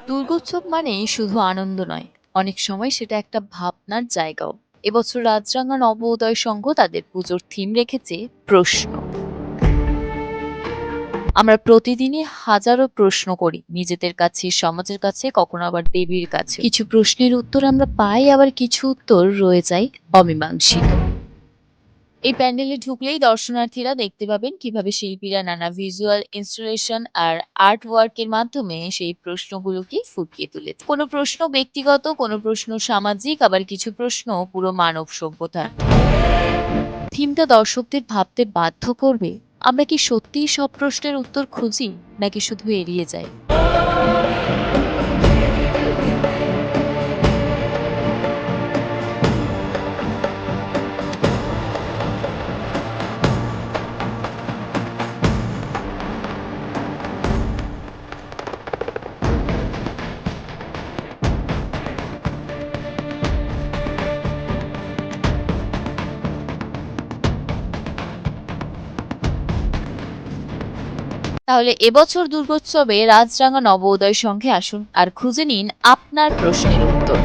দুর্গোৎসব মানে শুধু আনন্দ নয়, অনেক সময় সেটা একটা ভাবনার জায়গাও। এবছর রাজরাঙা নবোদয় সংঘ তাদের পুজোর থিম রেখেছে প্রশ্ন। আমরা প্রতিদিনই হাজারো প্রশ্ন করি নিজেদের কাছে, সমাজের কাছে, কখনো আবার দেবীর কাছে। কিছু প্রশ্নের উত্তর আমরা পাই, আবার কিছু উত্তর রয়ে যায় অমীমাংসিত। এই প্যান্ডেলে ঢুকলেই দর্শনার্থীরা দেখতে পাবেন কিভাবে শিল্পীরা নানা ভিজুয়াল ইনস্টলেশন আর আর্ট ওয়ার্কের মাধ্যমে সেই প্রশ্নগুলোকে ফুটিয়ে তুলেছে। কোনো প্রশ্ন ব্যক্তিগত, কোনো প্রশ্ন সামাজিক, আবার কিছু প্রশ্ন পুরো মানব সভ্যতার। থিমটা দর্শকদের ভাবতে বাধ্য করবে, আমরা কি সত্যিই সব প্রশ্নের উত্তর খুঁজি, নাকি শুধু এড়িয়ে যাই। তাহলে এবছর দুর্গোৎসবে রাজরাঙা নবোদয় সংঘে আসুন আর খুঁজে নিন আপনার প্রশ্নের উত্তর।